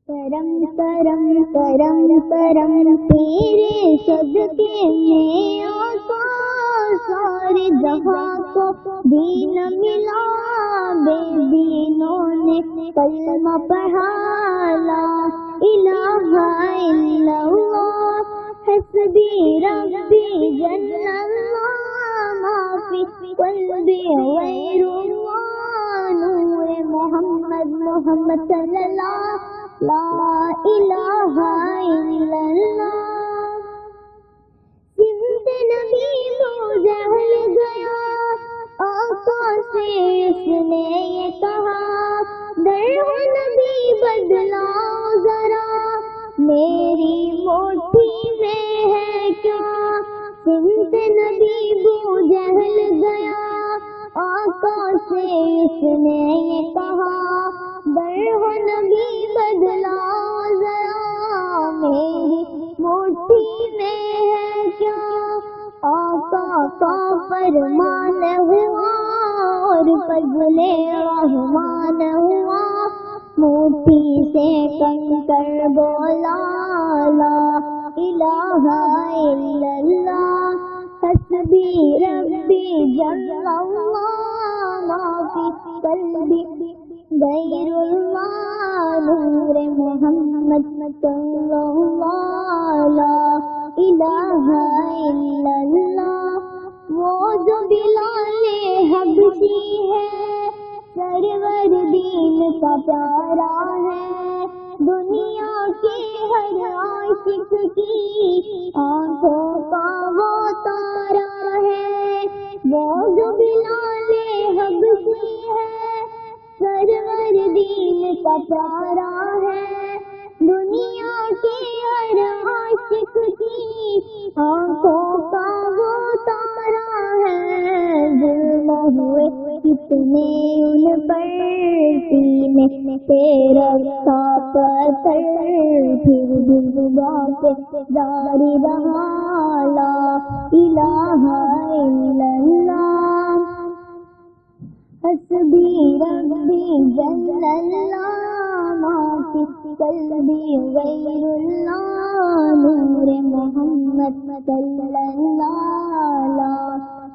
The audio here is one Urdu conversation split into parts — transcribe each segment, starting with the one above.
کرم کرم کرم کرم تیرے صدقے میں آقا سارے جہاں کو دین ملا، بے دینوں نے کلمہ پڑھا، لا الہ الا اللہ، حسبی ربی جل اللہ، مافی قلبی غیر اللہ، نور محمد محمد صلی اللہ، لا الہ الا اللہ۔ سمت نبی کو جہل گیا، آقا سے اس نے یہ کہا، در نبی بدلاؤ ذرا، میری مٹھی میں ہے کیا۔ سمت نبی کو جہل گیا، آقا سے اس نے یہ کہا، در نبی بدلاؤ ذرا، میری مٹھی میں ہے کیا۔ آقا کا فرمان ہوا اور فضل رحمان ہوا، مٹھی سے کنکر بولا، لا الہ الا اللہ، حسبی ربی جل اللہ، مافی قلبی غیر اللہ، نور محمد صلی اللہ، لا الہ الا اللہ۔ وہ جو بلال حبشی ہے، سرور دین کا پیارا ہے، دنیا کے ہر عاشق کی آنکھوں کا وہ تارا ہے۔ وہ جو بلال حبشی ہے، سرور دین کا پیارا ہے، دنیا کے ہر عاشق کی آنکھوں کا وہ تارا ہے۔ ظلم ہوئے کتنے ان پر، سینے پہ رکھا پتھر، پھر بھی زبان پہ جاری رہا، لا الہ الا اللہ، حسبی ربی جل اللہ، مافی قلبی غیر اللہ، نور محمد صلی اللہ، لا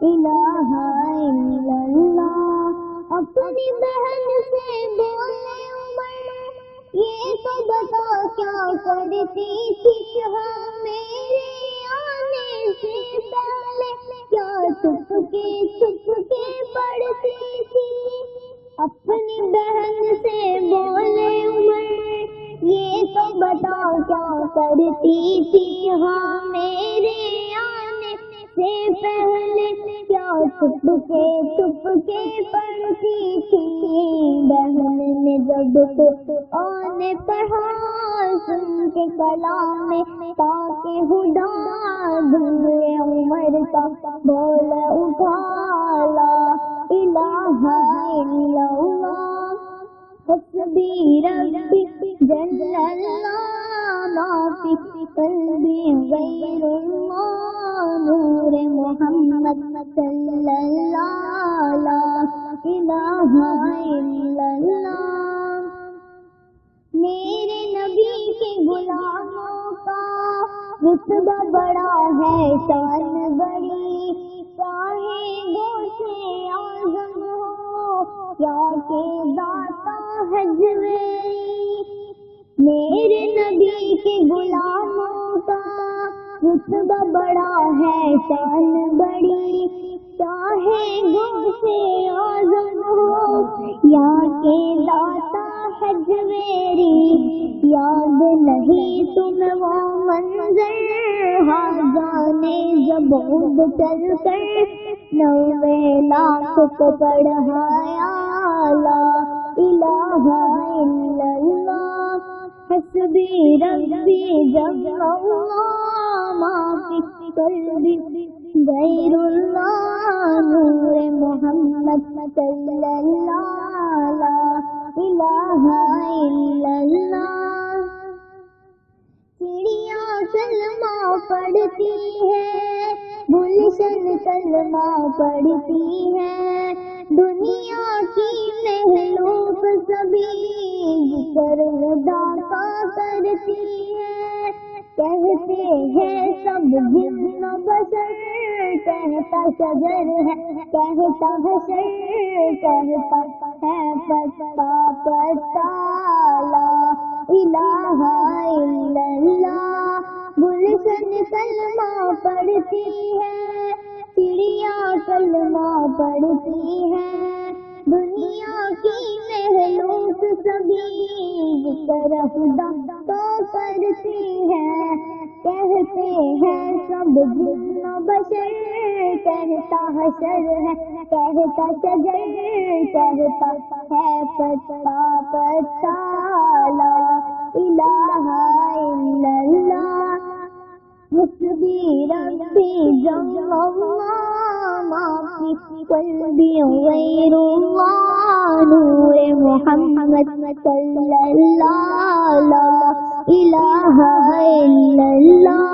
الہ الا اللہ۔ اپنی بہن سے بولے عمر، یہ تو بتا کیا کرتی تھی میرے آنے سے پہلے، کیا چھپ کے پڑھتی تھی۔ اپنی بہن سے بولے عمر، یہ تو بتا کیا کرتی تھی میرے آنے سے پہلے، کیا چھپ کے پڑھتی تھی۔ بہن نے جب قرآن پڑھا، سن کے کلام میں تاکہ ہدا، دل عمر کا بول اٹھا، لا الہ الا اللہ، حسبی ربی جل اللہ، مافی قلبی غیر اللہ، نور محمد صلی اللہ، لا الہ الا اللہ۔ میرے نبی کے غلاموں کا رتبہ بڑا ہے، شان بڑی، چاہے گوشے اعظم ہو یا کہ داتا حجویری۔ میرے نبی کے غلاموں کا رتبہ بڑا ہے، شان بڑی، چاہے گوشے اعظم ہو یا کہ داتا حجویری۔ یاد نہیں تم وہ منظر، حاجانے جب عود چل کر 90 لاکھ کو پڑھایا، لا الہ الا اللہ، حسبی ربی جل اللہ، مافی قلبی غیر اللہ، نور محمد صلی اللہ، لا الہ الا اللہ۔ چڑیاں کلمہ پڑھتی ہے، گلشن کلمہ پڑھتی ہے، دنیا کی محلوق سبھی ذکر خدا کا کرتی ہے، کہتے ہیں سب جن و بشر، کہتا شجر ہے کہتا حشر، کہتا ہے پتا پتا لا الہ الا اللہ، گلشن کلمہ پڑھتی ہے، چڑیا کلمہ پڑھتی ہے، دنیا کی محلوق سبھی ذکر خدا کا کرتی ہے، کہتے ہیں سب جن و بشر، کہتا حشر ہے کہتا شجر، کہتا ہے پتا پتا لا الہ الا اللہ، حسبی ربی جل اللہ، مافی قلبی غیر اللہ، نور محمد صلی اللہ، لا الہ الا اللہ۔